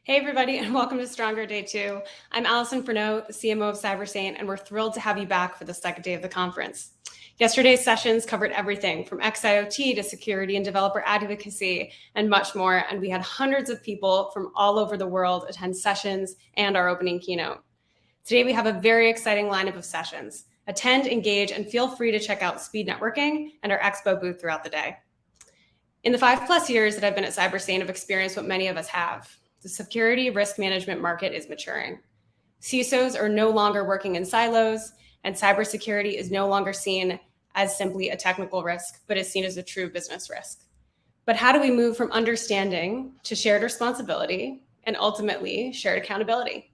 Hey everybody, and welcome to Stronger Day 2. I'm Allison Furneaux, the CMO of CyberSaint, and we're thrilled to have you back for the second day of the conference. Yesterday's sessions covered everything from XIoT to security and developer advocacy and much more, and we had hundreds of people from all over the world attend sessions and our opening keynote. Today we have a very exciting lineup of sessions. Attend, engage, and feel free to check out Speed Networking and our Expo booth throughout the day. In the 5+ years that I've been at CyberSaint, I've experienced what many of us have. The security risk management market is maturing. CISOs are no longer working in silos, and cybersecurity is no longer seen as simply a technical risk, but is seen as a true business risk. But how do we move from understanding to shared responsibility and ultimately shared accountability?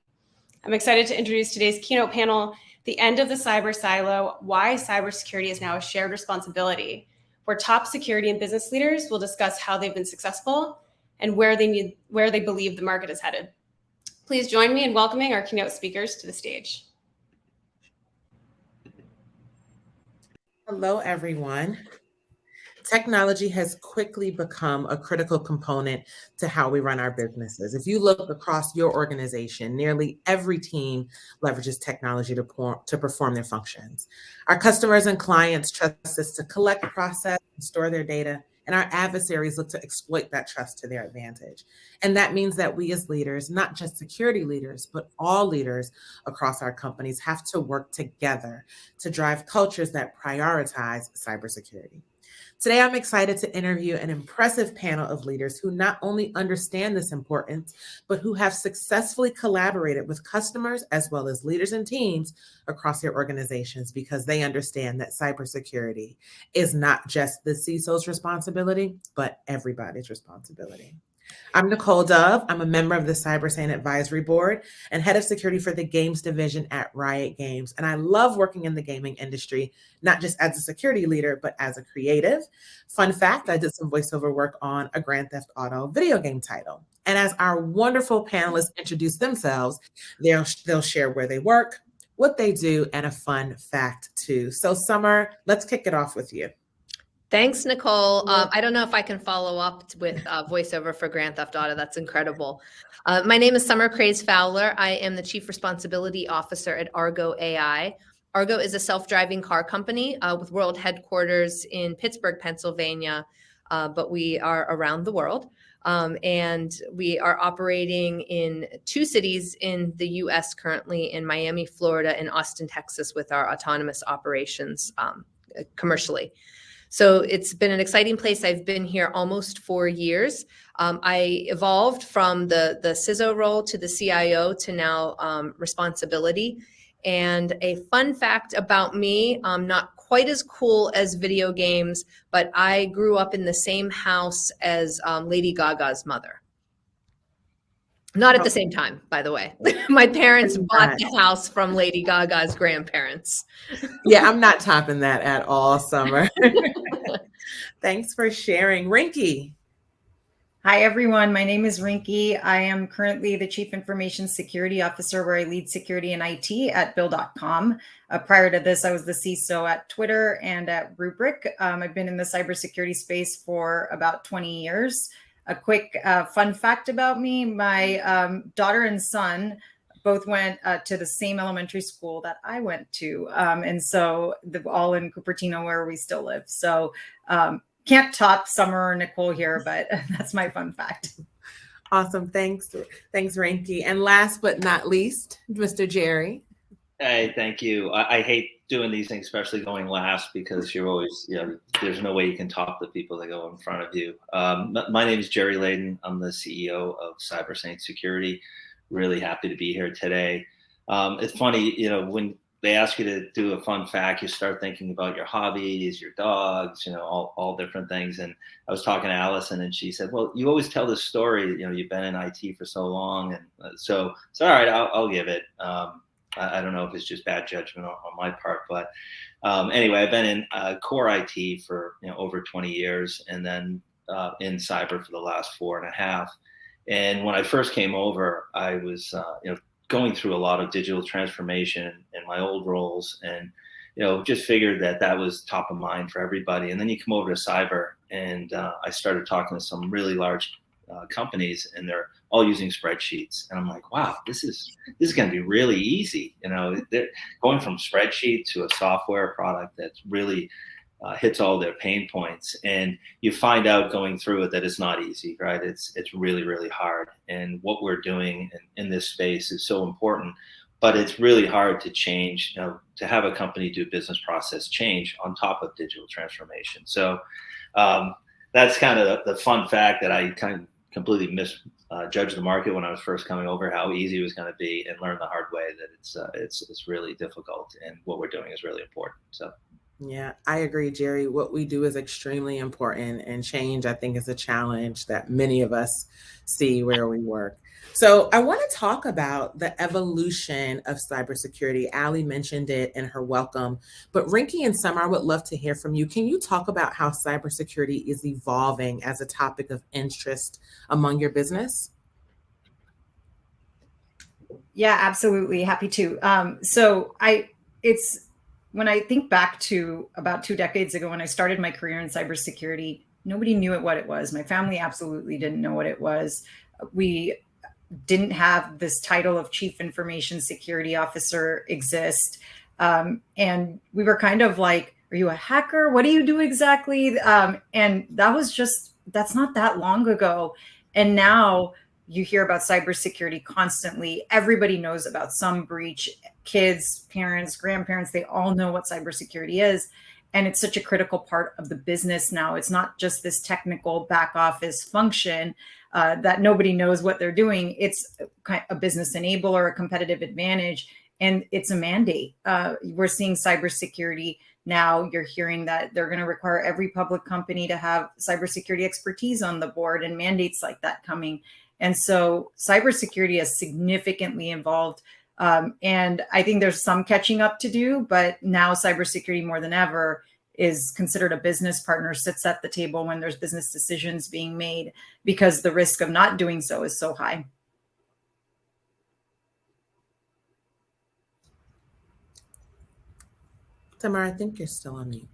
I'm excited to introduce today's keynote panel, The End of the Cyber Silo, Why Cybersecurity is Now a Shared Responsibility, where top security and business leaders will discuss how they've been successful and where they believe the market is headed. Please join me in welcoming our keynote speakers to the stage. Hello, everyone. Technology has quickly become a critical component to how we run our businesses. If you look across your organization, nearly every team leverages technology to perform their functions. Our customers and clients trust us to collect, process, and store their data, and our adversaries look to exploit that trust to their advantage. And that means that we as leaders, not just security leaders, but all leaders across our companies have to work together to drive cultures that prioritize cybersecurity. Today, I'm excited to interview an impressive panel of leaders who not only understand this importance, but who have successfully collaborated with customers as well as leaders and teams across their organizations because they understand that cybersecurity is not just the CISO's responsibility, but everybody's responsibility. I'm Nicole Dove. I'm a member of the CyberSaint Advisory Board and head of security for the games division at Riot Games. And I love working in the gaming industry, not just as a security leader, but as a creative. Fun fact, I did some voiceover work on a Grand Theft Auto video game title. And as our wonderful panelists introduce themselves, they'll share where they work, what they do, and a fun fact too. So Summer, let's kick it off with you. Thanks, Nicole. I don't know if I can follow up with voiceover for Grand Theft Auto. That's incredible. My name is Summer Craze Fowler. I am the Chief Responsibility Officer at Argo AI. Argo is a self-driving car company with world headquarters in Pittsburgh, Pennsylvania, but we are around the world. And we are operating in 2 cities in the U.S. currently, in Miami, Florida, and Austin, Texas, with our autonomous operations commercially. So it's been an exciting place. I've been here almost 4 years. I evolved from the CISO role to the CIO to now responsibility. And a fun fact about me, not quite as cool as video games, but I grew up in the same house as Lady Gaga's mother. Not at the same time, by the way. My parents bought the house from Lady Gaga's grandparents. Yeah, I'm not topping that at all, Summer. Thanks for sharing. Rinky. Hi, everyone. My name is Rinky. I am currently the Chief Information Security Officer, where I lead security and IT at Bill.com. Prior to this, I was the CISO at Twitter and at Rubrik. I've been in the cybersecurity space for about 20 years. A quick fun fact about me, my daughter and son both went to the same elementary school that I went to. And so all in Cupertino, where we still live. So can't top Summer or Nicole here, but that's my fun fact. Awesome. Thanks, Rinky. And last but not least, Mr. Jerry. Hey, thank you. I hate doing these things, especially going last, because you're always, there's no way you can top the people that go in front of you. My name is Jerry Layden. I'm the CEO of CyberSaint Security. Really happy to be here today. It's funny, when they ask you to do a fun fact, you start thinking about your hobbies, your dogs, all different things. And I was talking to Allison, and she said, well, you always tell this story, you've been in IT for so long. And so all right, I'll give it. I don't know if it's just bad judgment on my part, but anyway, I've been in core IT for over 20 years, and then in cyber for the last 4.5. And when I first came over, I was going through a lot of digital transformation in my old roles, and just figured that was top of mind for everybody. And then you come over to cyber, and I started talking to some really large companies, and they're all using spreadsheets. And I'm like, wow, this is going to be really easy. They're going from spreadsheet to a software product that's really hits all their pain points. And you find out going through it that it's not easy, right? It's really, really hard. And what we're doing in this space is so important, but it's really hard to change, to have a company do business process change on top of digital transformation. So that's kind of the fun fact that I kind of completely misjudged the market when I was first coming over, how easy it was going to be, and learned the hard way that it's really difficult, and what we're doing is really important. So. Yeah, I agree, Jerry. What we do is extremely important, and change, I think, is a challenge that many of us see where we work. So I want to talk about the evolution of cybersecurity. Ali mentioned it in her welcome, but Rinky and Summer, I would love to hear from you. Can you talk about how cybersecurity is evolving as a topic of interest among your business? Yeah, absolutely. Happy to. When I think back to about 2 decades ago, when I started my career in cybersecurity, nobody knew what it was. My family absolutely didn't know what it was. We didn't have this title of Chief Information Security Officer exist. And we were kind of like, are you a hacker? What do you do exactly? And that's not that long ago. And now you hear about cybersecurity constantly. Everybody knows about some breach. Kids, parents, grandparents, they all know what cybersecurity is. And it's such a critical part of the business now. It's not just this technical back office function that nobody knows what they're doing. It's a business enabler, a competitive advantage, and it's a mandate. We're seeing cybersecurity now. You're hearing that they're going to require every public company to have cybersecurity expertise on the board, and mandates like that coming. And so cybersecurity has significantly evolved. And I think there's some catching up to do, but now cybersecurity more than ever is considered a business partner, sits at the table when there's business decisions being made, because the risk of not doing so is so high. Tamara, I think you're still on mute.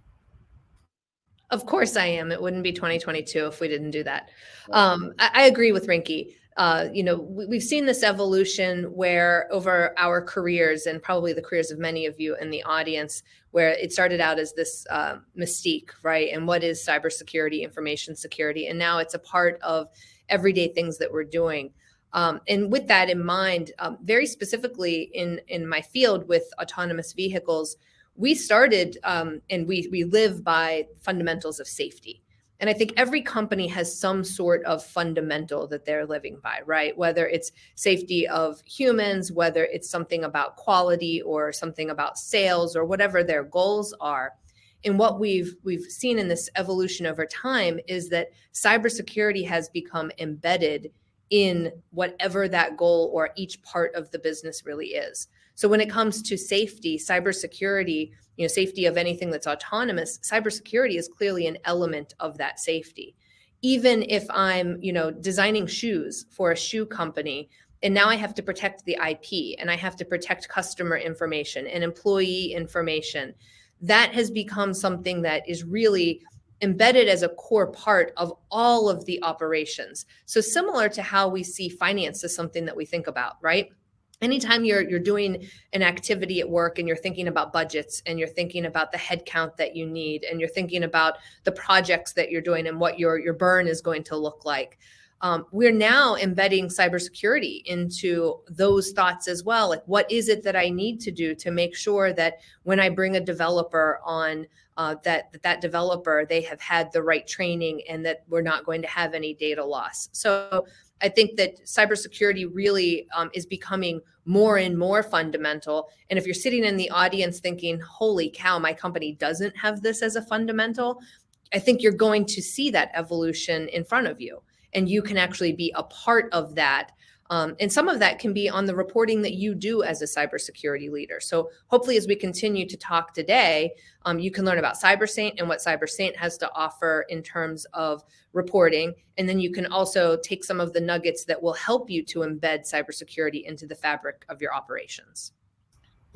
Of course I am. It wouldn't be 2022 if we didn't do that. I agree with Rinky. We've seen this evolution where over our careers, and probably the careers of many of you in the audience, where it started out as this mystique, right? And what is cybersecurity, information security? And now it's a part of everyday things that we're doing. And with that in mind, very specifically in my field with autonomous vehicles, we started and we live by fundamentals of safety. And I think every company has some sort of fundamental that they're living by, right? Whether it's safety of humans, whether it's something about quality or something about sales or whatever their goals are. And what we've seen in this evolution over time is that cybersecurity has become embedded in whatever that goal or each part of the business really is. So when it comes to safety, cybersecurity, safety of anything that's autonomous, cybersecurity is clearly an element of that safety. Even if I'm, designing shoes for a shoe company, and now I have to protect the IP, and I have to protect customer information and employee information, that has become something that is really embedded as a core part of all of the operations. So similar to how we see finance as something that we think about, right? Anytime you're doing an activity at work and you're thinking about budgets and you're thinking about the headcount that you need and you're thinking about the projects that you're doing and what your burn is going to look like, we're now embedding cybersecurity into those thoughts as well. Like, what is it that I need to do to make sure that when I bring a developer on, that developer, they have had the right training and that we're not going to have any data loss. So I think that cybersecurity really is becoming more and more fundamental. And if you're sitting in the audience thinking, holy cow, my company doesn't have this as a fundamental, I think you're going to see that evolution in front of you. And you can actually be a part of that. And some of that can be on the reporting that you do as a cybersecurity leader. So hopefully, as we continue to talk today, you can learn about CyberSaint and what CyberSaint has to offer in terms of reporting. And then you can also take some of the nuggets that will help you to embed cybersecurity into the fabric of your operations.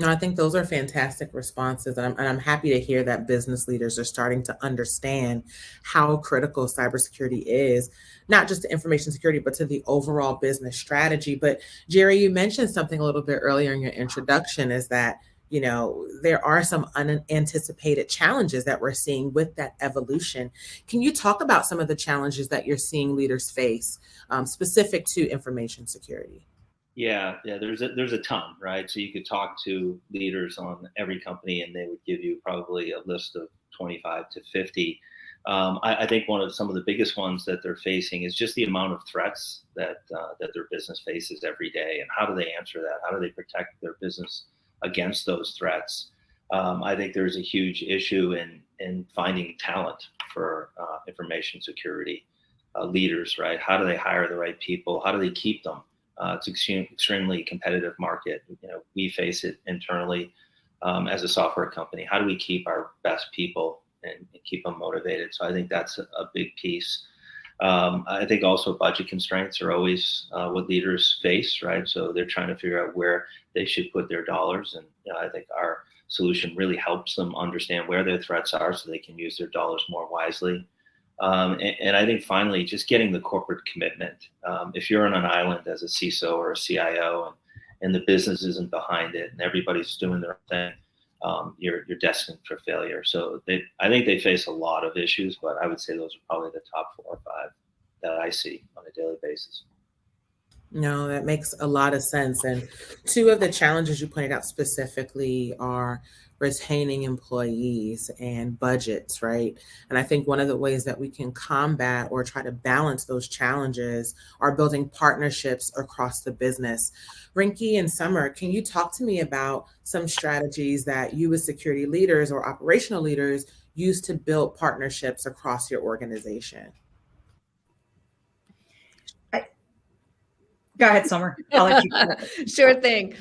No, I think those are fantastic responses. And I'm happy to hear that business leaders are starting to understand how critical cybersecurity is, not just to information security, but to the overall business strategy. But Jerry, you mentioned something a little bit earlier in your introduction is that, there are some unanticipated challenges that we're seeing with that evolution. Can you talk about some of the challenges that you're seeing leaders face specific to information security? Yeah, there's a ton, right? So you could talk to leaders on every company, and they would give you probably a list of 25 to 50. I think some of the biggest ones that they're facing is just the amount of threats that their business faces every day, and how do they answer that? How do they protect their business against those threats? I think there's a huge issue in finding talent for information security leaders, right? How do they hire the right people? How do they keep them? It's extremely competitive market. We face it internally as a software company. How do we keep our best people and keep them motivated? So I think that's a big piece. I think also budget constraints are always what leaders face, right? So they're trying to figure out where they should put their dollars. And I think our solution really helps them understand where their threats are so they can use their dollars more wisely. And I think finally, just getting the corporate commitment. If you're on an island as a CISO or a CIO and the business isn't behind it and everybody's doing their thing, you're destined for failure. So I think they face a lot of issues, but I would say those are probably the top 4 or 5 that I see on a daily basis. No, that makes a lot of sense. And 2 of the challenges you pointed out specifically are retaining employees and budgets, right? And I think one of the ways that we can combat or try to balance those challenges are building partnerships across the business. Rinky and Summer, can you talk to me about some strategies that you as security leaders or operational leaders use to build partnerships across your organization? Go ahead, Summer. I'll let you. Sure thing.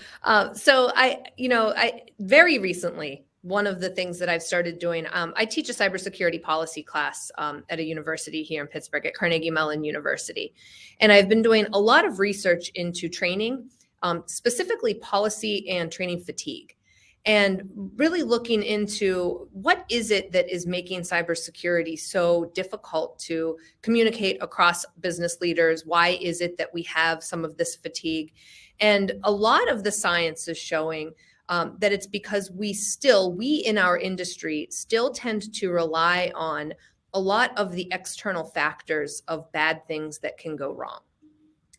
So I very recently, one of the things that I've started doing, I teach a cybersecurity policy class at a university here in Pittsburgh at Carnegie Mellon University. And I've been doing a lot of research into training, specifically policy and training fatigue. And really looking into what is it that is making cybersecurity so difficult to communicate across business leaders? Why is it that we have some of this fatigue? And a lot of the science is showing that it's because we in our industry still tend to rely on a lot of the external factors of bad things that can go wrong.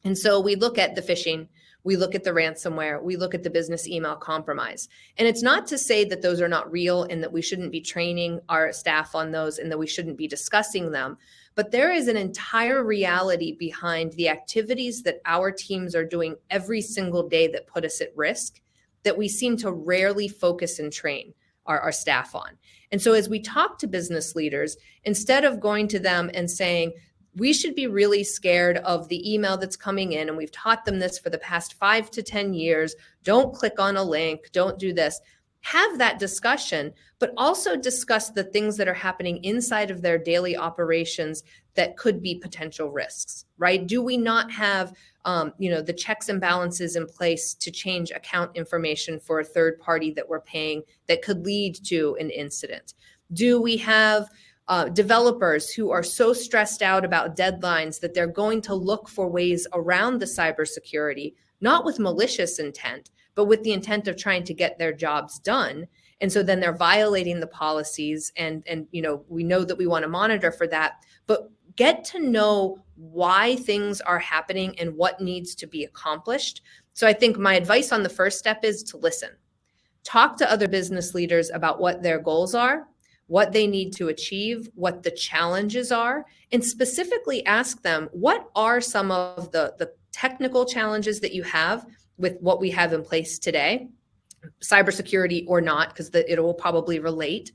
And so we look at the phishing, we look at the ransomware, we look at the business email compromise. And it's not to say that those are not real and that we shouldn't be training our staff on those and that we shouldn't be discussing them. But there is an entire reality behind the activities that our teams are doing every single day that put us at risk that we seem to rarely focus and train our staff on. And so as we talk to business leaders, instead of going to them and saying, we should be really scared of the email that's coming in, and we've taught them this for the past 5 to 10 years. Don't click on a link. Don't do this. Have that discussion, but also discuss the things that are happening inside of their daily operations that could be potential risks, right? Do we not have the checks and balances in place to change account information for a third party that we're paying that could lead to an incident? Do we have developers who are so stressed out about deadlines that they're going to look for ways around the cybersecurity, not with malicious intent, but with the intent of trying to get their jobs done? And so then they're violating the policies, and we know that we want to monitor for that, but get to know why things are happening and what needs to be accomplished. So I think my advice on the first step is to listen. Talk to other business leaders about what their goals are, what they need to achieve, what the challenges are, and specifically ask them, what are some of the technical challenges that you have with what we have in place today, cybersecurity or not, because it will probably relate.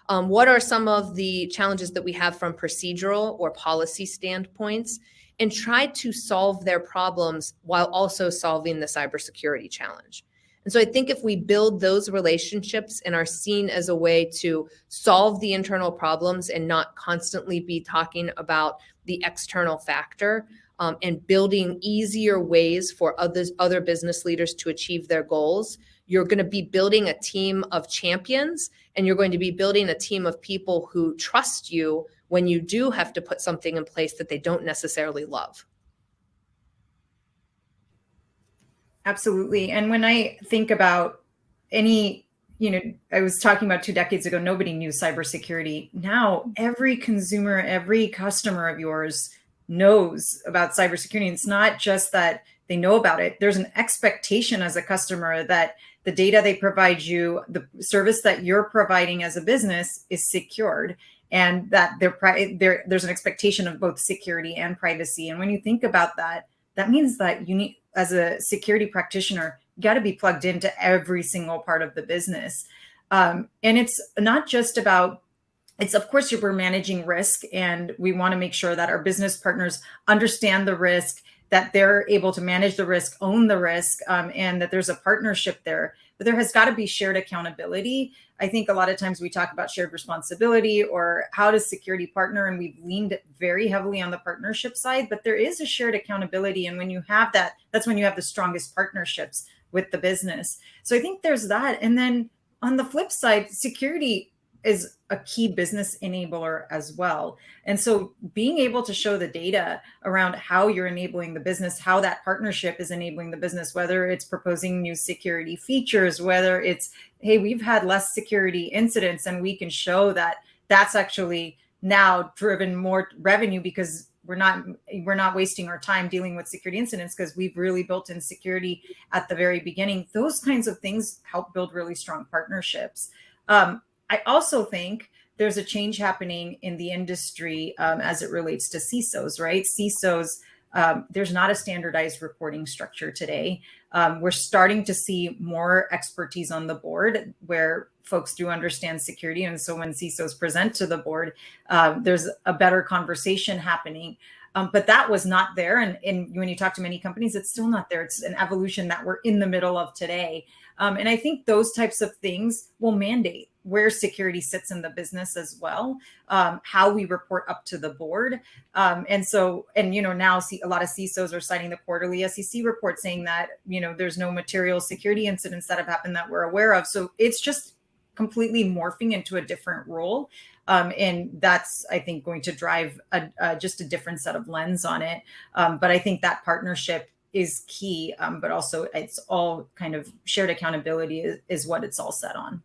What are some of the challenges that we have from procedural or policy standpoints, and try to solve their problems while also solving the cybersecurity challenge. And so I think if we build those relationships and are seen as a way to solve the internal problems and not constantly be talking about the external factor, and building easier ways for other business leaders to achieve their goals, you're going to be building a team of champions, and you're going to be building a team of people who trust you when you do have to put something in place that they don't necessarily love. Absolutely. And when I think about I was talking about 2 decades ago, nobody knew cybersecurity. Now, every consumer, every customer of yours knows about cybersecurity. And it's not just that they know about it. There's an expectation as a customer that the data they provide you, the service that you're providing as a business is secured, and that there's an expectation of both security and privacy. And when you think about that, that means that you need, as a security practitioner, you got to be plugged into every single part of the business. And it's not just about, it's of course we're managing risk, and we want to make sure that our business partners understand the risk, that they're able to manage the risk, own the risk, and that there's a partnership there. But there has got to be shared accountability. I think a lot of times we talk about shared responsibility or how does security partner, and we've leaned very heavily on the partnership side, but there is a shared accountability. And when you have that, that's when you have the strongest partnerships with the business. So I think there's that. And then on the flip side, security is a key business enabler as well. And so being able to show the data around how you're enabling the business, how that partnership is enabling the business, whether it's proposing new security features, whether it's, hey, we've had less security incidents, and we can show that that's actually now driven more revenue because we're not wasting our time dealing with security incidents because we've really built in security at the very beginning. Those kinds of things help build really strong partnerships. I also think there's a change happening in the industry as it relates to CISOs, right? CISOs, there's not a standardized reporting structure today. We're starting to see more expertise on the board where folks do understand security. And so when CISOs present to the board, there's a better conversation happening. But that was not there. And when you talk to many companies, it's still not there. It's an evolution that we're in the middle of today. And I think those types of things will mandate where security sits in the business as well, how we report up to the board. Now a lot of CISOs are citing the quarterly SEC report saying that, there's no material security incidents that have happened that we're aware of. So it's just completely morphing into a different role. And that's, I think, going to drive just a different set of lens on it. But I think that partnership is key, but also it's all kind of shared accountability is what it's all set on.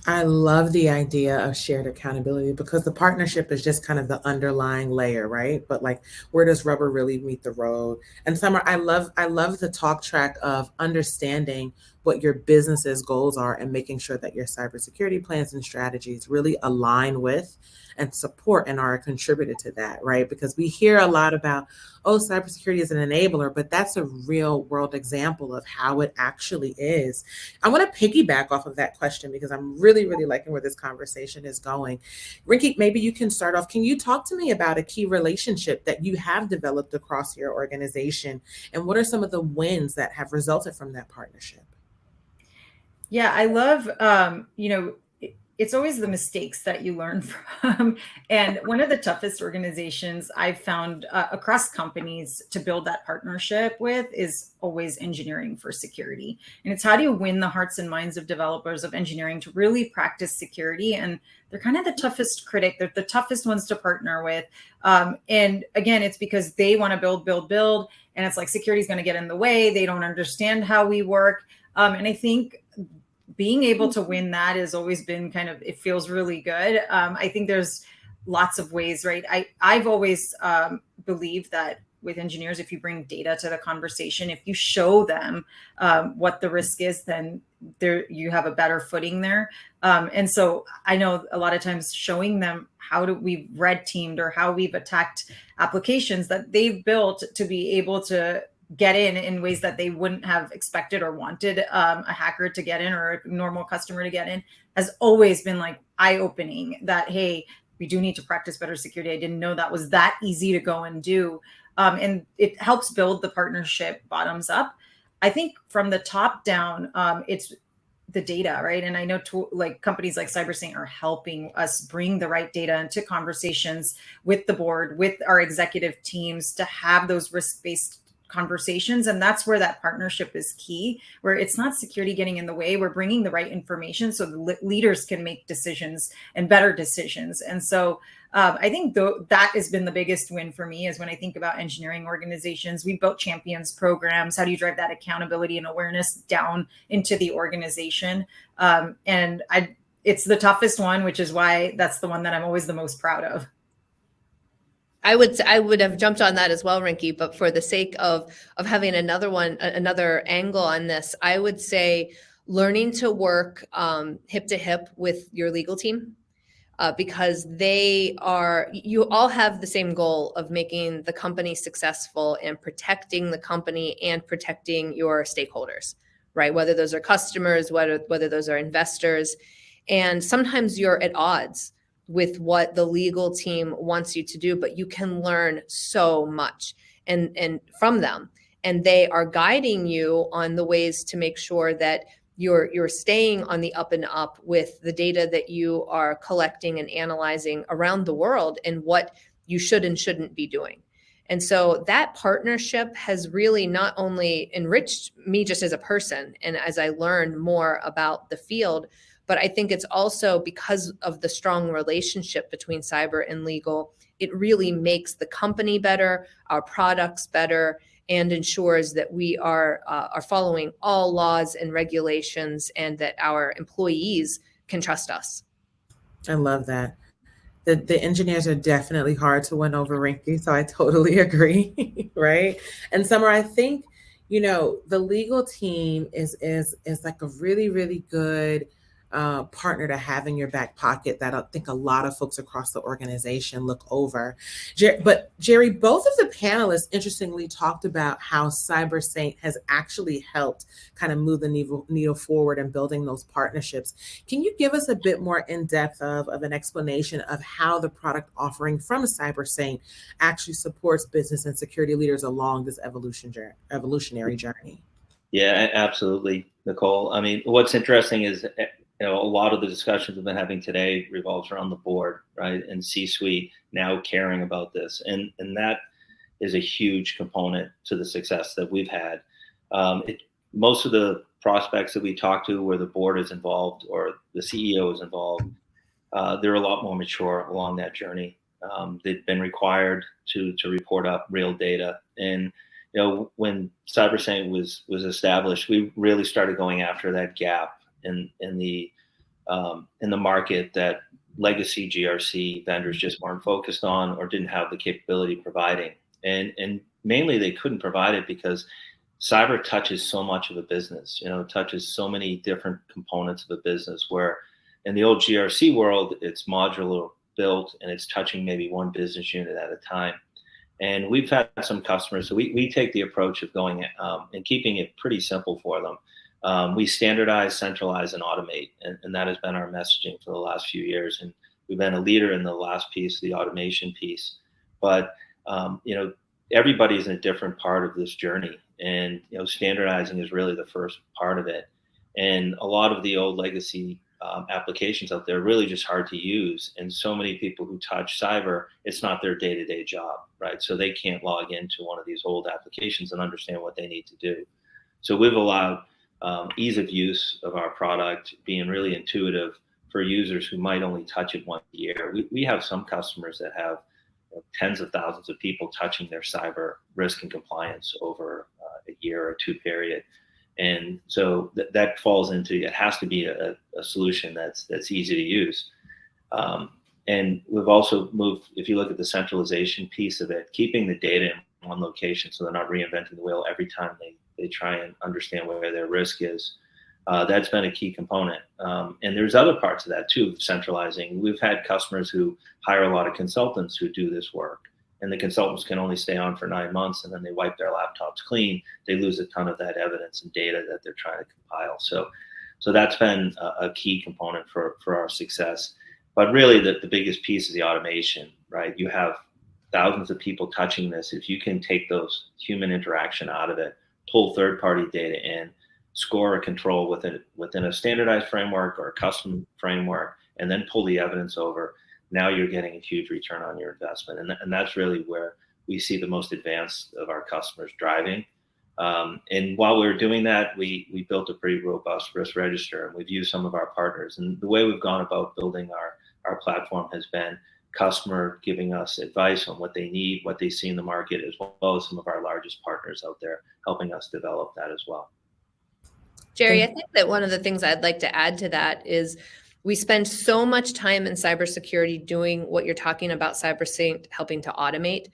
I love the idea of shared accountability because the partnership is just kind of the underlying layer, right? But like, where does rubber really meet the road? And Summer, I love the talk track of understanding what your business's goals are and making sure that your cybersecurity plans and strategies really align with and support and are a contributor to that, right? Because we hear a lot about, oh, cybersecurity is an enabler, but that's a real world example of how it actually is. I want to piggyback off of that question because I'm really, really liking where this conversation is going. Rinki, maybe you can start off. Can you talk to me about a key relationship that you have developed across your organization, and what are some of the wins that have resulted from that partnership? Yeah, I love, it's always the mistakes that you learn from. And one of the toughest organizations I've found across companies to build that partnership with is always engineering for security. And it's how do you win the hearts and minds of developers of engineering to really practice security? And they're kind of the toughest critic. They're the toughest ones to partner with. And again, it's because they want to build. And it's like security is going to get in the way. They don't understand how we work. And I think being able to win that has always been kind of, it feels really good. I think there's lots of ways, right? I've always believed that with engineers, if you bring data to the conversation, if you show them what the risk is, then you have a better footing there. And so I know a lot of times showing them how we've red teamed or how we've attacked applications that they've built to be able to get in ways that they wouldn't have expected or wanted a hacker to get in or a normal customer to get in has always been like eye-opening that, hey, we do need to practice better security. I didn't know that was that easy to go and do. And it helps build the partnership bottoms up. I think from the top down, it's the data, right? And I know companies like CyberSaint are helping us bring the right data into conversations with the board, with our executive teams to have those risk-based conversations. And that's where that partnership is key, where it's not security getting in the way. We're bringing the right information so the leaders can make decisions and better decisions. And so I think that has been the biggest win for me is when I think about engineering organizations. We built champions programs. How do you drive that accountability and awareness down into the organization? It's the toughest one, which is why that's the one that I'm always the most proud of. I would have jumped on that as well, Rinky, but for the sake of having another angle on this, I would say learning to work hip to hip with your legal team. Because you all have the same goal of making the company successful and protecting the company and protecting your stakeholders, right? Whether those are customers, whether those are investors. And sometimes you're at odds with what the legal team wants you to do, but you can learn so much and from them. And they are guiding you on the ways to make sure that you're staying on the up and up with the data that you are collecting and analyzing around the world and what you should and shouldn't be doing. And so that partnership has really not only enriched me just as a person and as I learn more about the field, but I think it's also because of the strong relationship between cyber and legal, it really makes the company better, our products better, and ensures that we are following all laws and regulations and that our employees can trust us. I love that. The engineers are definitely hard to win over, Rinky, so I totally agree, right? And Summer, I think, the legal team is like a really, really good partner to have in your back pocket that I think a lot of folks across the organization look over. But Jerry, both of the panelists interestingly talked about how CyberSaint has actually helped kind of move the needle forward in building those partnerships. Can you give us a bit more in depth of an explanation of how the product offering from CyberSaint actually supports business and security leaders along this evolutionary journey? Yeah, absolutely, Nicole. I mean, what's interesting is a lot of the discussions we've been having today revolves around the board, right? And C-suite now caring about this. And that is a huge component to the success that we've had. Most of the prospects that we talk to where the board is involved or the CEO is involved, they're a lot more mature along that journey. They've been required to report up real data. And when CyberSaint was established, we really started going after that gap in the market that legacy GRC vendors just weren't focused on or didn't have the capability providing. And mainly they couldn't provide it because cyber touches so much of a business, it touches so many different components of a business where in the old GRC world, it's modular built and it's touching maybe one business unit at a time. And we've had some customers, so we take the approach of going and keeping it pretty simple for them. We standardize, centralize, and automate, and that has been our messaging for the last few years. And we've been a leader in the last piece, the automation piece. But everybody's in a different part of this journey, and standardizing is really the first part of it. And a lot of the old legacy applications out there are really just hard to use. And so many people who touch cyber, it's not their day-to-day job, right? So they can't log into one of these old applications and understand what they need to do. So we've allowed ease of use of our product being really intuitive for users who might only touch it once a year. We have some customers that have tens of thousands of people touching their cyber risk and compliance over a year or two period. And so that falls into, it has to be a solution that's easy to use. And we've also moved, if you look at the centralization piece of it, keeping the data in one location so they're not reinventing the wheel every time they try and understand where their risk is. That's been a key component. And there's other parts of that too, centralizing. We've had customers who hire a lot of consultants who do this work, and the consultants can only stay on for 9 months and then they wipe their laptops clean. They lose a ton of that evidence and data that they're trying to compile. So that's been a key component for our success. But really the biggest piece is the automation, right? You have thousands of people touching this. If you can take those human interaction out of it, pull third-party data in, score a control within a standardized framework or a custom framework, and then pull the evidence over, now you're getting a huge return on your investment. And that's really where we see the most advanced of our customers driving. And while we were doing that, we built a pretty robust risk register, and we've used some of our partners. And the way we've gone about building our platform has been customer giving us advice on what they need, what they see in the market, as well as some of our largest partners out there helping us develop that as well. Jerry, I think that one of the things I'd like to add to that is we spend so much time in cybersecurity doing what you're talking about, CyberSaint helping to automate,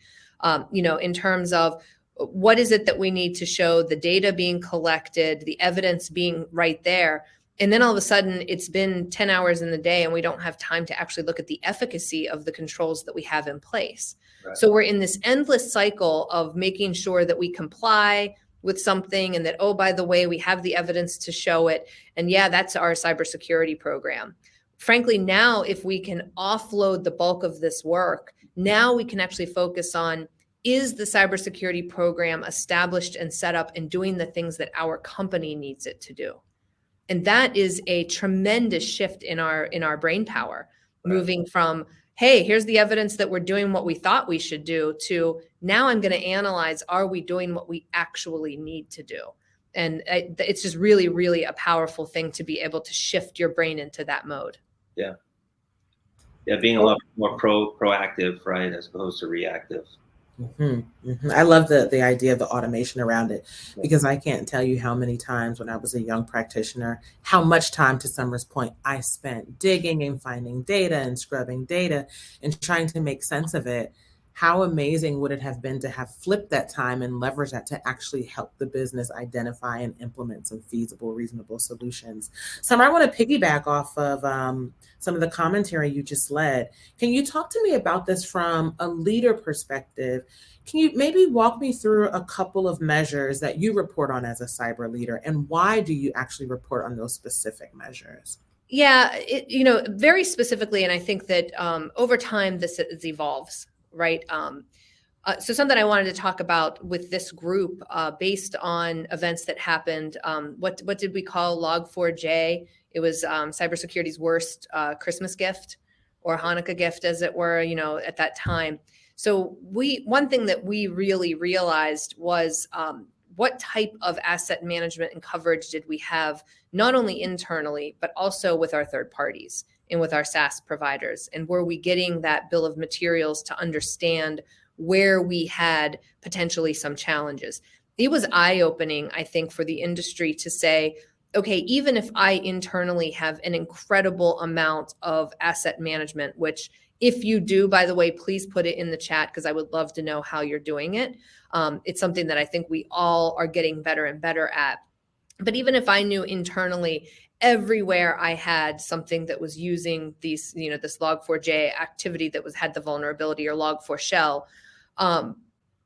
in terms of what is it that we need to show, the data being collected, the evidence being right there. And then all of a sudden it's been 10 hours in the day and we don't have time to actually look at the efficacy of the controls that we have in place. Right. So we're in this endless cycle of making sure that we comply with something and that, oh, by the way, we have the evidence to show it. And yeah, that's our cybersecurity program. Frankly, now if we can offload the bulk of this work, now we can actually focus on, is the cybersecurity program established and set up and doing the things that our company needs it to do? And that is a tremendous shift in our brain power, right. Moving from, hey, here's the evidence that we're doing what we thought we should do, to now I'm going to analyze, are we doing what we actually need to do? And it's just really, really a powerful thing to be able to shift your brain into that mode. Yeah. Yeah, being a lot more proactive, right, as opposed to reactive. Mm-hmm, mm-hmm. I love the idea of the automation around it, because I can't tell you how many times when I was a young practitioner, how much time, to Summer's point, I spent digging and finding data and scrubbing data and trying to make sense of it. How amazing would it have been to have flipped that time and leverage that to actually help the business identify and implement some feasible, reasonable solutions? Summer, I want to piggyback off of some of the commentary you just led. Can you talk to me about this from a leader perspective? Can you maybe walk me through a couple of measures that you report on as a cyber leader, and why do you actually report on those specific measures? Yeah, very specifically, and I think that over time this evolves. Right. So something I wanted to talk about with this group based on events that happened. What did we call Log4j? It was cybersecurity's worst Christmas gift, or Hanukkah gift, as it were, at that time. So one thing that we really realized was what type of asset management and coverage did we have, not only internally, but also with our third parties and with our SaaS providers? And were we getting that bill of materials to understand where we had potentially some challenges? It was eye-opening, I think, for the industry to say, okay, even if I internally have an incredible amount of asset management, which if you do, by the way, please put it in the chat, because I would love to know how you're doing it. It's something that I think we all are getting better and better at. But even if I knew internally, everywhere I had something that was using these, this Log4j activity that had the vulnerability, or Log4Shell,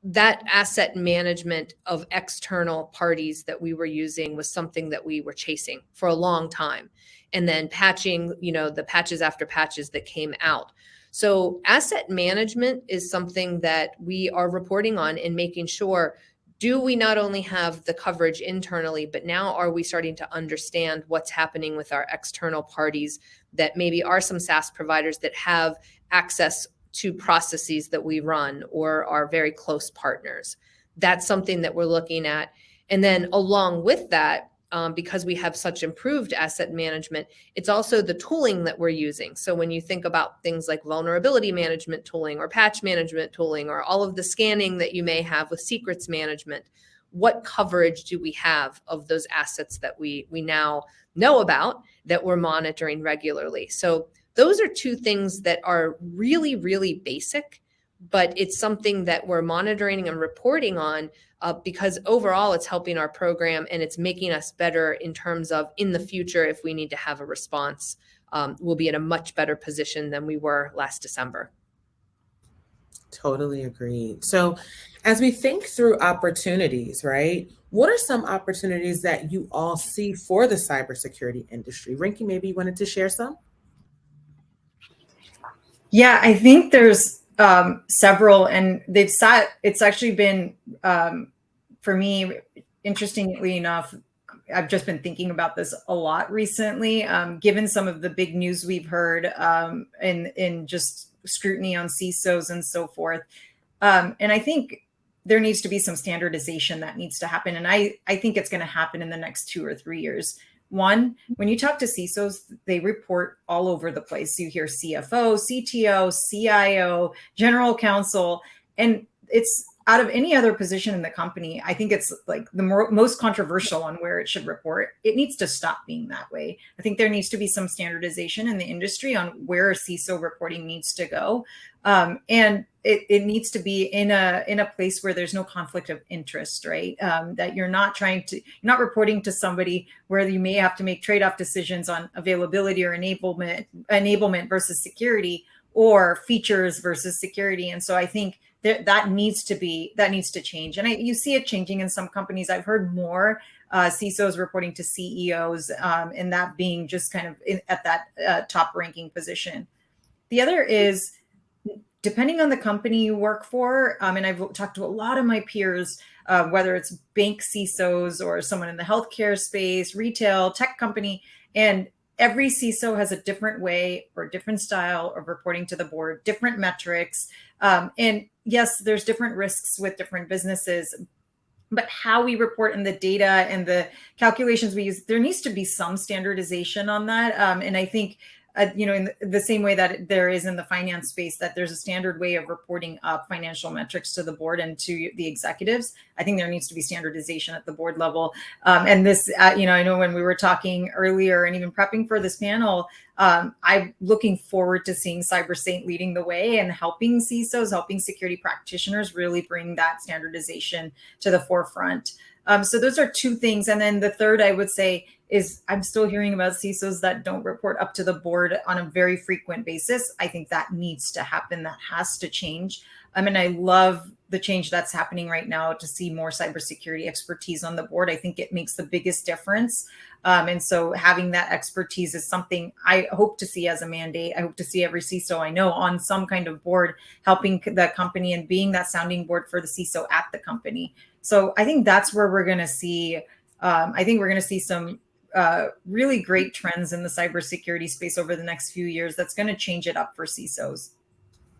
that asset management of external parties that we were using was something that we were chasing for a long time. And then patching, the patches after patches that came out. So asset management is something that we are reporting on and making sure, do we not only have the coverage internally, but now are we starting to understand what's happening with our external parties that maybe are some SaaS providers that have access to processes that we run or are very close partners? That's something that we're looking at. And then along with that, because we have such improved asset management, it's also the tooling that we're using. So when you think about things like vulnerability management tooling or patch management tooling, or all of the scanning that you may have with secrets management, what coverage do we have of those assets that we now know about, that we're monitoring regularly? So those are two things that are really, really basic, but it's something that we're monitoring and reporting on because overall it's helping our program, and it's making us better in terms of, in the future, if we need to have a response, we'll be in a much better position than we were last December. Totally agreed. So as we think through opportunities, right, what are some opportunities that you all see for the cybersecurity industry? Rinky, maybe you wanted to share some? Yeah, I think there's several, and it's actually been, for me, interestingly enough, I've just been thinking about this a lot recently, given some of the big news we've heard in just scrutiny on CISOs and so forth. And I think there needs to be some standardization that needs to happen. And I think it's going to happen in the next 2 or 3 years. One, when you talk to CISOs, they report all over the place. You hear CFO, CTO, CIO, general counsel, and it's out of any other position in the company. I think it's like the most controversial on where it should report. It needs to stop being that way. I think there needs to be some standardization in the industry on where CISO reporting needs to go. And it needs to be in a place where there's no conflict of interest, right? That you're not reporting to somebody where you may have to make trade-off decisions on availability or enablement versus security, or features versus security. And so I think that needs to change. And you see it changing in some companies. I've heard more CISOs reporting to CEOs, and that being just kind of at that top ranking position. The other is, depending on the company you work for, and I've talked to a lot of my peers, whether it's bank CISOs or someone in the healthcare space, retail, tech company, and every CISO has a different way or different style of reporting to the board, different metrics. And yes, there's different risks with different businesses, but how we report in the data and the calculations we use, there needs to be some standardization on that. And I think, in the same way that there is in the finance space, that there's a standard way of reporting up financial metrics to the board and to the executives. I think there needs to be standardization at the board level. And this, I know when we were talking earlier and even prepping for this panel, I'm looking forward to seeing CyberSaint leading the way and helping CISOs, helping security practitioners really bring that standardization to the forefront. So those are two things. And then the third, I would say, is I'm still hearing about CISOs that don't report up to the board on a very frequent basis. I think that needs to happen. That has to change. I love the change that's happening right now to see more cybersecurity expertise on the board. I think it makes the biggest difference. And so having that expertise is something I hope to see as a mandate. I hope to see every CISO I know on some kind of board, helping the company and being that sounding board for the CISO at the company. So I think that's where we're going to see, some really great trends in the cybersecurity space over the next few years. That's going to change it up for CISOs.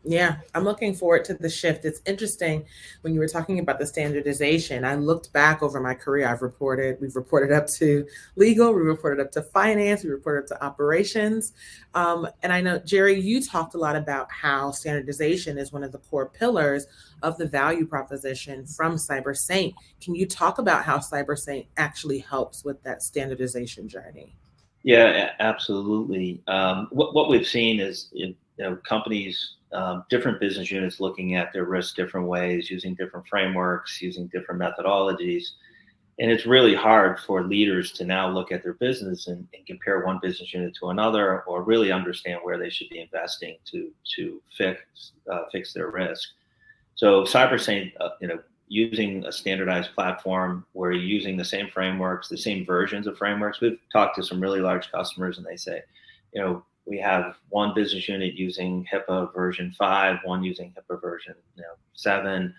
Yeah, I'm looking forward to the shift. It's interesting when you were talking about the standardization. I looked back over my career. We've reported up to legal, we reported up to finance, we reported up to operations. And I know, Jerry, you talked a lot about how standardization is one of the core pillars of the value proposition from CyberSaint. Can you talk about how CyberSaint actually helps with that standardization journey? Yeah, absolutely. What we've seen is companies, different business units looking at their risk different ways, using different frameworks, using different methodologies. And it's really hard for leaders to now look at their business and compare one business unit to another, or really understand where they should be investing to fix their risk. So CyberSaint, using a standardized platform where you're using the same frameworks, the same versions of frameworks. We've talked to some really large customers, and they say, we have one business unit using HIPAA version 5, one using HIPAA version 7.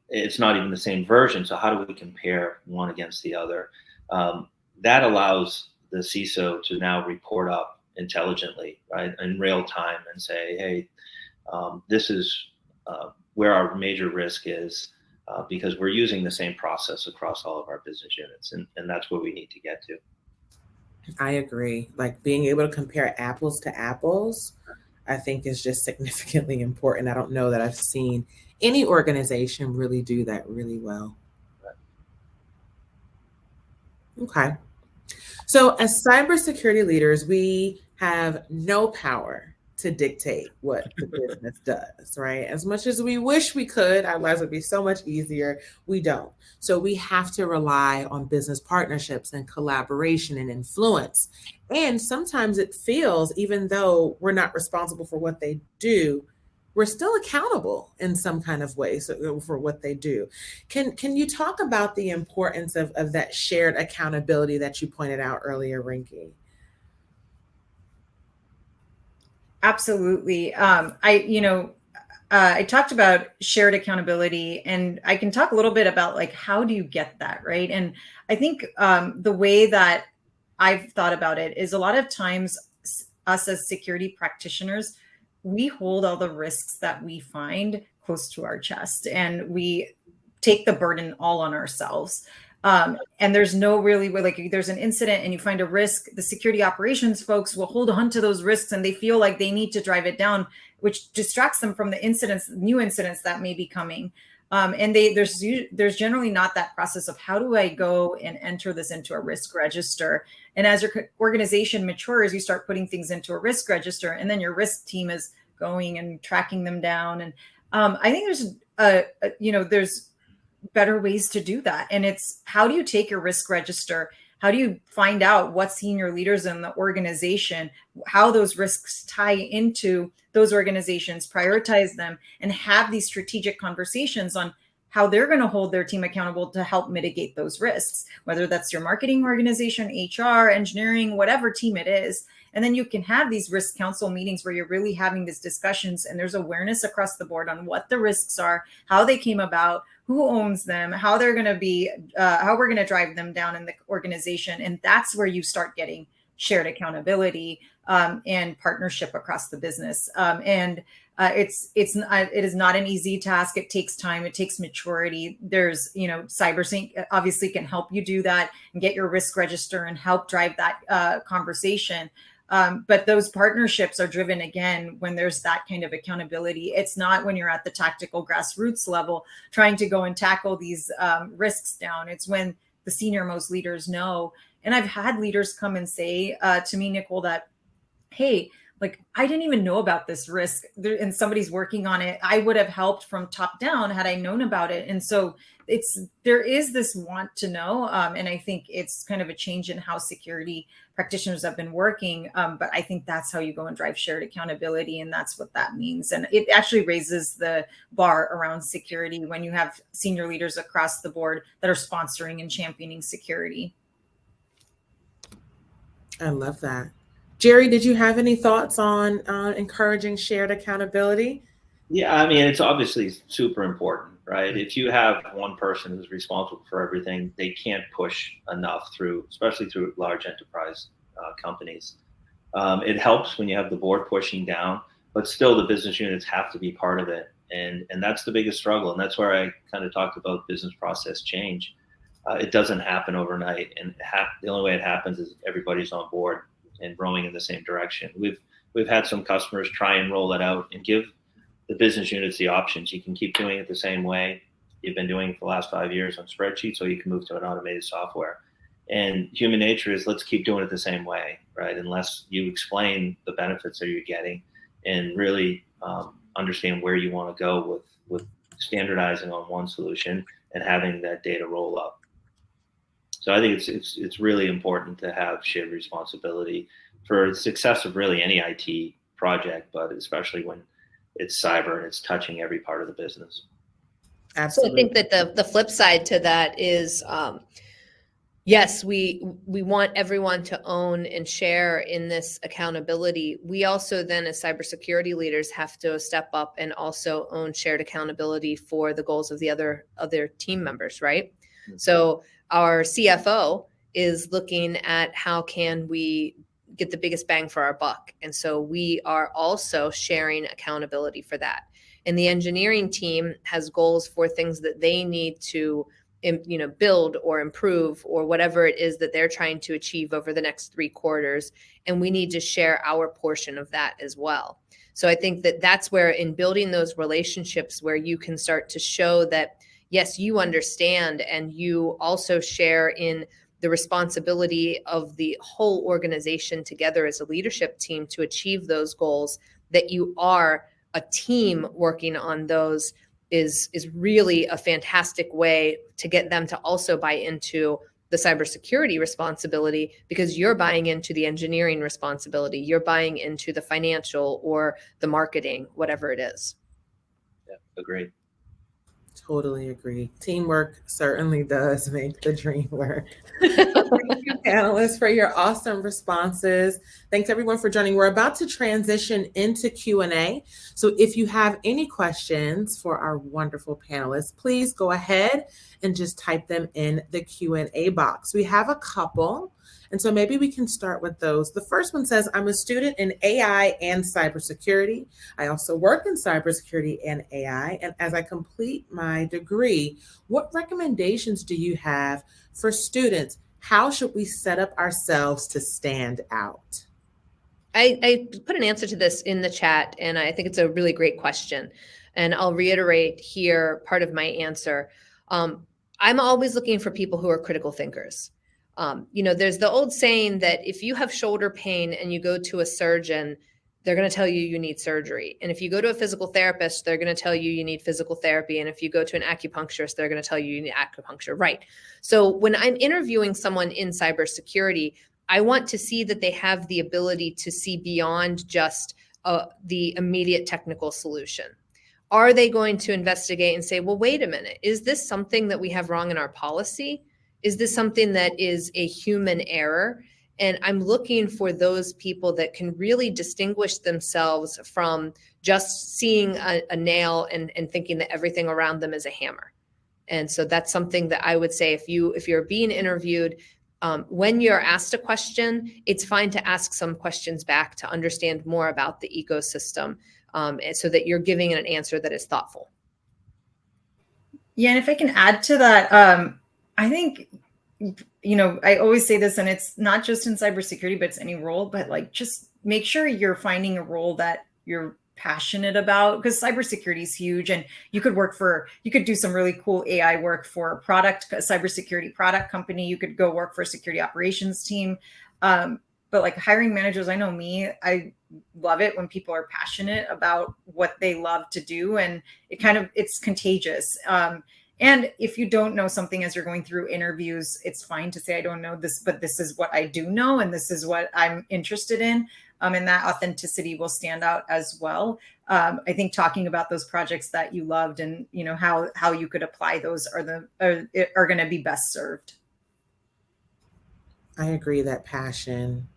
It's not even the same version. So how do we compare one against the other? That allows the CISO to now report up intelligently, right, in real time, and say, hey, this is where our major risk is, because we're using the same process across all of our business units. And that's where we need to get to. I agree. Like being able to compare apples to apples, I think is just significantly important. I don't know that I've seen any organization really do that really well. Okay. So as cybersecurity leaders, we have no power to dictate what the business does, right? As much as we wish we could, our lives would be so much easier. We don't. So we have to rely on business partnerships and collaboration and influence. And sometimes it feels, even though we're not responsible for what they do, we're still accountable in some kind of way for what they do. Can you talk about the importance of that shared accountability that you pointed out earlier, Rinki? Absolutely. I talked about shared accountability, and I can talk a little bit about like, how do you get that, right? And I think the way that I've thought about it is a lot of times us as security practitioners, we hold all the risks that we find close to our chest, and we take the burden all on ourselves. And there's no really, like, there's an incident and you find a risk, the security operations folks will hold on to those risks and they feel like they need to drive it down, which distracts them from the incidents, new incidents that may be coming. And there's generally not that process of how do I go and enter this into a risk register. And as your organization matures, you start putting things into a risk register, and then your risk team is going and tracking them down. And I think there's better ways to do that. And it's, how do you take your risk register? How do you find out what senior leaders in the organization, how those risks tie into those organizations, prioritize them, and have these strategic conversations on how they're going to hold their team accountable to help mitigate those risks, whether that's your marketing organization, HR, engineering, whatever team it is. And then you can have these risk council meetings where you're really having these discussions and there's awareness across the board on what the risks are, how they came about, who owns them, how they're going to be, how we're going to drive them down in the organization. And that's where you start getting shared accountability and partnership across the business. It is not an easy task. It takes time. It takes maturity. There's, CyberSync obviously can help you do that and get your risk register and help drive that conversation. But those partnerships are driven, again, when there's that kind of accountability. It's not when you're at the tactical grassroots level trying to go and tackle these risks down. It's when the senior most leaders know. And I've had leaders come and say to me, Nicole, that, hey, like, I didn't even know about this risk and somebody's working on it. I would have helped from top down had I known about it. And so there is this want to know. And I think it's kind of a change in how security practitioners have been working. But I think that's how you go and drive shared accountability. And that's what that means. And it actually raises the bar around security when you have senior leaders across the board that are sponsoring and championing security. I love that. Jerry, did you have any thoughts on encouraging shared accountability? Yeah, I mean, it's obviously super important, right? If you have one person who's responsible for everything, they can't push enough especially through large enterprise companies. It helps when you have the board pushing down, but still the business units have to be part of it. And that's the biggest struggle. And that's where I kind of talked about business process change. It doesn't happen overnight. And the only way it happens is everybody's on board and rowing in the same direction. We've had some customers try and roll it out and give the business units the options. You can keep doing it the same way you've been doing it for the last 5 years on spreadsheets, or you can move to an automated software. And human nature is, let's keep doing it the same way, right? Unless you explain the benefits that you're getting and really understand where you want to go with standardizing on one solution and having that data roll up. So I think it's really important to have shared responsibility for the success of really any IT project, but especially when it's cyber and it's touching every part of the business. Absolutely. So I think that the flip side to that is, yes, we want everyone to own and share in this accountability. We also then, as cybersecurity leaders, have to step up and also own shared accountability for the goals of the other team members, right? Mm-hmm. So our CFO is looking at how can we get the biggest bang for our buck. And so we are also sharing accountability for that. And the engineering team has goals for things that they need to build or improve or whatever it is that they're trying to achieve over the next 3 quarters. And we need to share our portion of that as well. So I think that that's where, in building those relationships, where you can start to show that, yes, you understand and you also share in the responsibility of the whole organization together as a leadership team to achieve those goals, that you are a team working on those is really a fantastic way to get them to also buy into the cybersecurity responsibility, because you're buying into the engineering responsibility, you're buying into the financial or the marketing, whatever it is. Yeah, agreed. Totally agree. Teamwork certainly does make the dream work. Thank you, panelists, for your awesome responses. Thanks, everyone, for joining. We're about to transition into Q&A. So if you have any questions for our wonderful panelists, please go ahead and just type them in the Q&A box. We have a couple. And so maybe we can start with those. The first one says, I'm a student in AI and cybersecurity. I also work in cybersecurity and AI. And as I complete my degree, what recommendations do you have for students? How should we set up ourselves to stand out? I put an answer to this in the chat, and I think it's a really great question. And I'll reiterate here part of my answer. I'm always looking for people who are critical thinkers. There's the old saying that if you have shoulder pain and you go to a surgeon, they're going to tell you you need surgery. And if you go to a physical therapist, they're going to tell you you need physical therapy. And if you go to an acupuncturist, they're going to tell you you need acupuncture. Right. So when I'm interviewing someone in cybersecurity, I want to see that they have the ability to see beyond just the immediate technical solution. Are they going to investigate and say, well, wait a minute, is this something that we have wrong in our policy? Is this something that is a human error? And I'm looking for those people that can really distinguish themselves from just seeing a nail and thinking that everything around them is a hammer. And so that's something that I would say if you're being interviewed, when you're asked a question, it's fine to ask some questions back to understand more about the ecosystem, so that you're giving an answer that is thoughtful. Yeah, and if I can add to that, I think, I always say this, and it's not just in cybersecurity, but it's any role, but like, just make sure you're finding a role that you're passionate about, because cybersecurity is huge, and you could do some really cool AI work for a cybersecurity product company. You could go work for a security operations team. But like hiring managers, I know me, I love it when people are passionate about what they love to do, and it's contagious. And if you don't know something as you're going through interviews, it's fine to say, I don't know this, but this is what I do know, and this is what I'm interested in. And that authenticity will stand out as well. I think talking about those projects that you loved and, how you could apply those are going to be best served. I agree that passion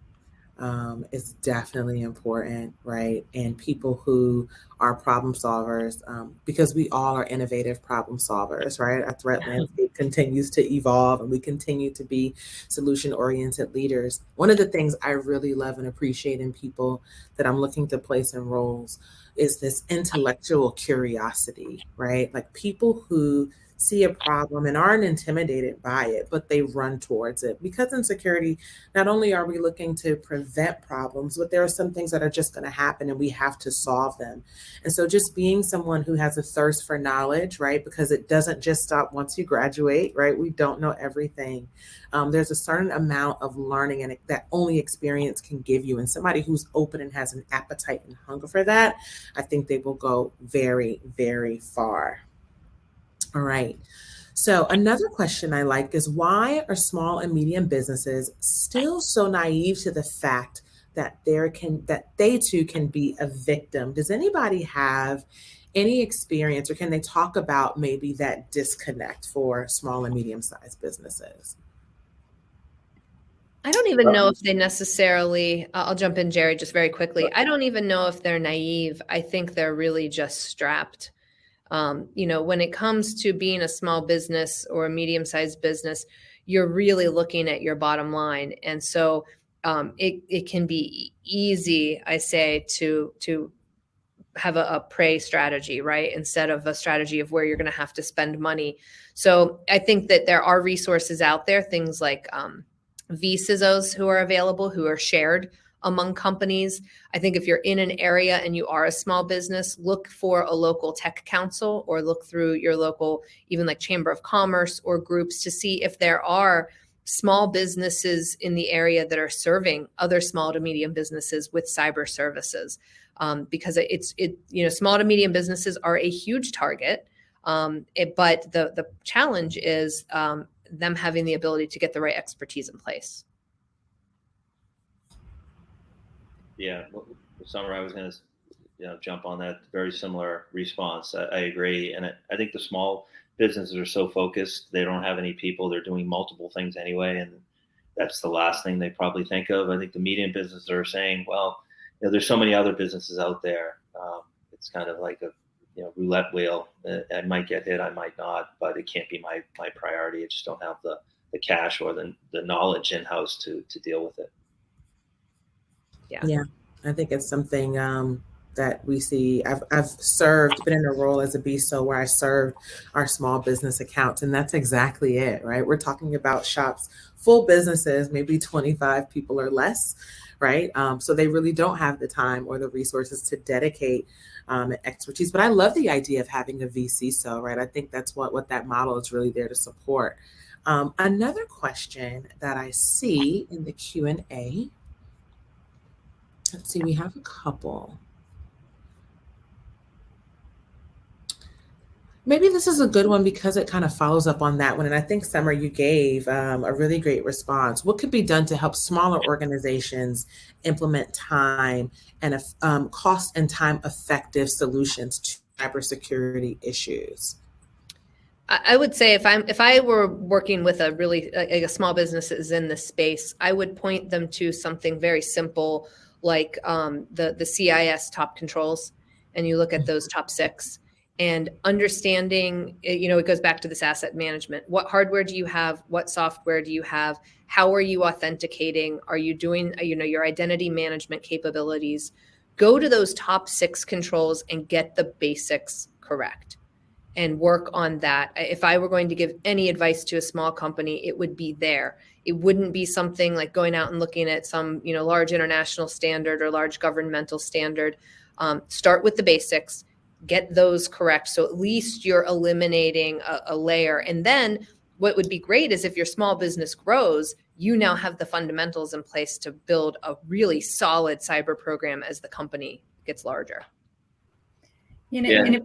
is definitely important, right? And people who are problem solvers, because we all are innovative problem solvers, right? Our threat landscape continues to evolve, and we continue to be solution-oriented leaders. One of the things I really love and appreciate in people that I'm looking to place in roles is this intellectual curiosity, right? Like people who see a problem and aren't intimidated by it, but they run towards it. Because in security, not only are we looking to prevent problems, but there are some things that are just going to happen and we have to solve them. And so just being someone who has a thirst for knowledge, right? Because it doesn't just stop once you graduate, right? We don't know everything. There's a certain amount of learning and that only experience can give you. And somebody who's open and has an appetite and hunger for that, I think they will go very, very far. All right. So another question I like is, why are small and medium businesses still so naive to the fact that they too can be a victim? Does anybody have any experience, or can they talk about maybe that disconnect for small and medium-sized businesses? I don't even know if they necessarily, I'll jump in, Jerry, just very quickly. I don't even know if they're naive. I think they're really just strapped. When it comes to being a small business or a medium-sized business, you're really looking at your bottom line. And so it can be easy, I say, to have a prey strategy, right? Instead of a strategy of where you're going to have to spend money. So I think that there are resources out there, things like vCISOs who are available, who are shared among companies. I think if you're in an area and you are a small business, look for a local tech council, or look through your local, even like Chamber of Commerce or groups, to see if there are small businesses in the area that are serving other small to medium businesses with cyber services. Because small to medium businesses are a huge target. But the challenge is them having the ability to get the right expertise in place. Yeah, Summer, I was going to jump on that. Very similar response. I agree. And I think the small businesses are so focused, they don't have any people. They're doing multiple things anyway. And that's the last thing they probably think of. I think the medium businesses are saying, well, there's so many other businesses out there. It's kind of like a roulette wheel. I might get hit, I might not, but it can't be my priority. I just don't have cash or the knowledge in-house to deal with it. Yeah. I think it's something that we see. I've been in a role as a BSO where I served our small business accounts, and that's exactly it, right? We're talking about shops, full businesses, maybe 25 people or less, right? So they really don't have the time or the resources to dedicate expertise. But I love the idea of having a vCISO, right? I think that's what that model is really there to support. Another question that I see in the Q&A, let's see, we have a couple. Maybe this is a good one because it kind of follows up on that one. And I think, Summer, you gave a really great response. What could be done to help smaller organizations implement time and cost and time effective solutions to cybersecurity issues? I would say if I were working with a small businesses in this space, I would point them to something very simple like the CIS top controls, and you look at those top 6. And understanding, it goes back to this asset management. What hardware do you have? What software do you have? How are you authenticating? Are you doing, your identity management capabilities? Go to those top 6 controls and get the basics correct and work on that. If I were going to give any advice to a small company, it would be there. It wouldn't be something like going out and looking at some, large international standard or large governmental standard. Start with the basics. Get those correct. So at least you're eliminating a layer. And then what would be great is if your small business grows, you now have the fundamentals in place to build a really solid cyber program as the company gets larger. And if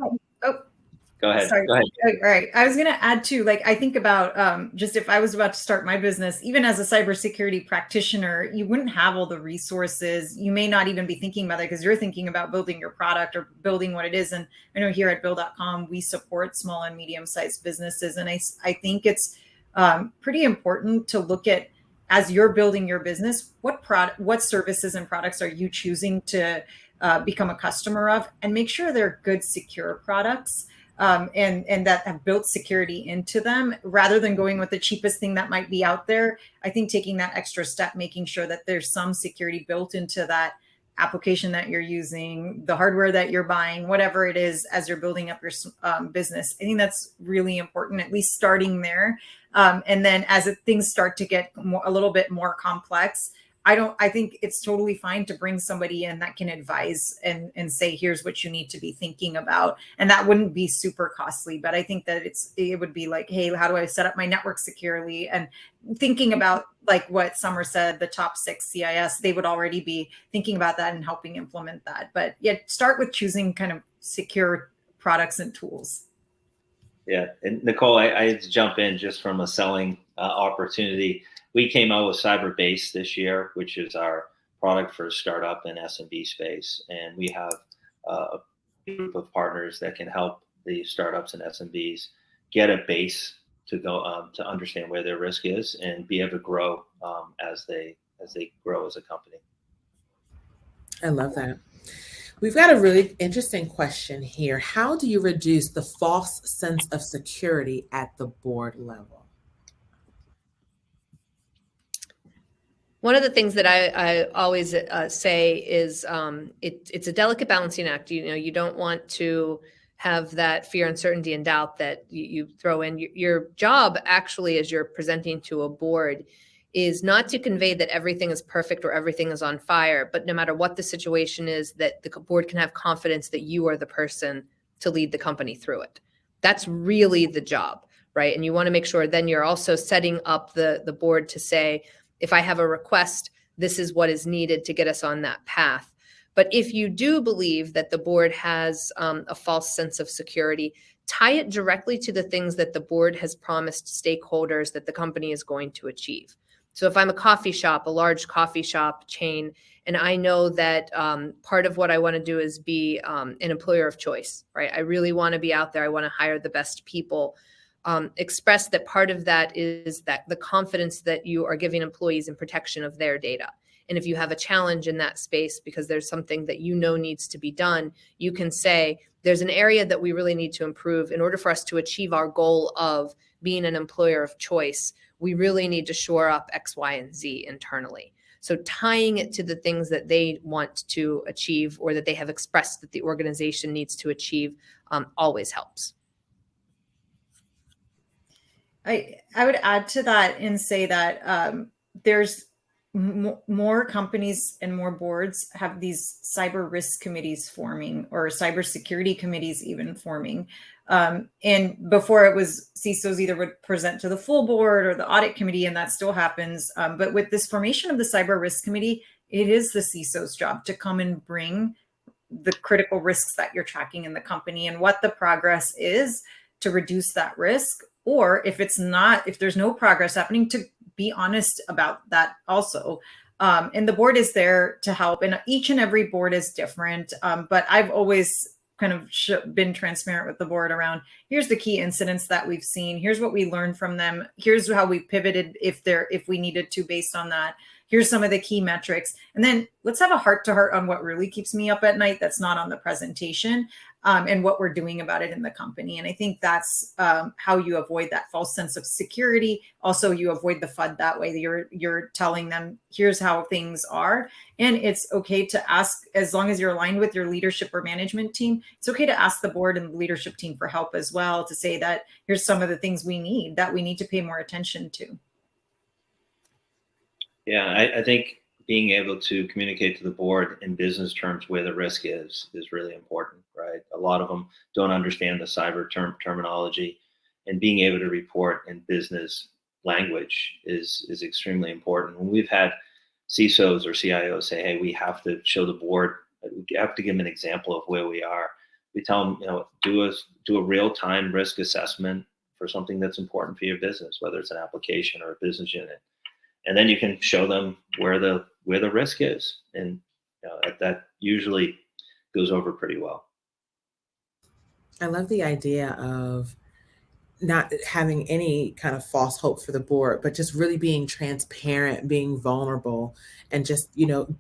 Go ahead. Sorry. Go ahead. All right. I was going to add too, I think about just if I was about to start my business, even as a cybersecurity practitioner, you wouldn't have all the resources. You may not even be thinking about it because you're thinking about building your product or building what it is. And I know here at Bill.com, we support small and medium-sized businesses. And I think it's pretty important to look at, as you're building your business, what services and products are you choosing to become a customer of, and make sure they're good, secure products. And that have built security into them rather than going with the cheapest thing that might be out there. I think taking that extra step, making sure that there's some security built into that application that you're using, the hardware that you're buying, whatever it is, as you're building up your business. I think that's really important, at least starting there. And then as things start to get a little bit more complex, I think it's totally fine to bring somebody in that can advise and say, here's what you need to be thinking about. And that wouldn't be super costly, but I think that it would be like, hey, how do I set up my network securely? And thinking about like what Summer said, the top 6 CIS, they would already be thinking about that and helping implement that. But yeah, start with choosing kind of secure products and tools. Yeah. And Nicole, I had to jump in just from a selling opportunity. We came out with CyberBase this year, which is our product for startup and SMB space. And we have a group of partners that can help the startups and SMBs get a base to go to understand where their risk is and be able to grow as they grow as a company. I love that. We've got a really interesting question here. How do you reduce the false sense of security at the board level? One of the things that I always say is it's a delicate balancing act. You don't want to have that fear, uncertainty, and doubt that you throw in. Your job actually, as you're presenting to a board, is not to convey that everything is perfect or everything is on fire, but no matter what the situation is, that the board can have confidence that you are the person to lead the company through it. That's really the job, right? And you want to make sure then you're also setting up the board to say, if I have a request, this is what is needed to get us on that path. But if you do believe that the board has a false sense of security, tie it directly to the things that the board has promised stakeholders that the company is going to achieve. So if I'm a coffee shop, a large coffee shop chain, and I know that part of what I want to do is be an employer of choice, right? I really want to be out there. I want to hire the best people. Express that part of that is that the confidence that you are giving employees in protection of their data. And if you have a challenge in that space because there's something that you know needs to be done, you can say, there's an area that we really need to improve in order for us to achieve our goal of being an employer of choice. We really need to shore up X, Y, and Z internally. So tying it to the things that they want to achieve or that they have expressed that the organization needs to achieve always helps. I would add to that and say that there's more companies and more boards have these cyber risk committees forming, or cybersecurity committees even forming. And before it was CISOs either would present to the full board or the audit committee, and that still happens. But with this formation of the cyber risk committee, it is the CISO's job to come and bring the critical risks that you're tracking in the company and what the progress is to reduce that risk. Or if it's not, if there's no progress happening, to be honest about that also. And the board is there to help, and each and every board is different. But I've always kind of been transparent with the board around, here's the key incidents that we've seen. Here's what we learned from them. Here's how we pivoted if we needed to based on that. Here's some of the key metrics. And then let's have a heart-to-heart on what really keeps me up at night that's not on the presentation, and what we're doing about it in the company. And I think that's how you avoid that false sense of security. Also, you avoid the FUD that way. You're telling them, here's how things are. And it's okay to ask, as long as you're aligned with your leadership or management team, it's okay to ask the board and the leadership team for help as well, to say that here's some of the things we need to pay more attention to. Yeah, I think being able to communicate to the board in business terms where the risk is really important, right? A lot of them don't understand the cyber terminology, and being able to report in business language is extremely important. When we've had CISOs or CIOs say, hey, we have to show the board, we have to give them an example of where we are. We tell them, do a real-time risk assessment for something that's important for your business, whether it's an application or a business unit. And then you can show them where the risk is, and that usually goes over pretty well. I love the idea of not having any kind of false hope for the board, but just really being transparent, being vulnerable, and just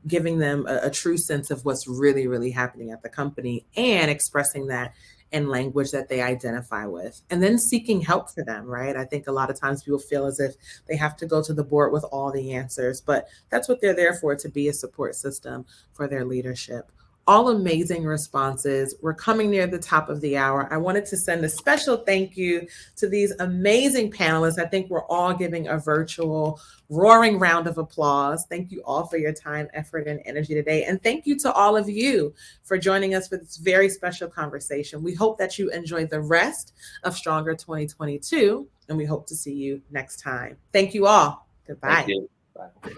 giving them a true sense of what's really, really happening at the company, and expressing that in language that they identify with, and then seeking help for them, right? I think a lot of times people feel as if they have to go to the board with all the answers, but that's what they're there for, to be a support system for their leadership. All amazing responses. We're coming near the top of the hour. I wanted to send a special thank you to these amazing panelists. I think we're all giving a virtual roaring round of applause. Thank you all for your time, effort, and energy today. And thank you to all of you for joining us for this very special conversation. We hope that you enjoy the rest of Stronger 2022, and we hope to see you next time. Thank you all. Goodbye. Thank you. Bye.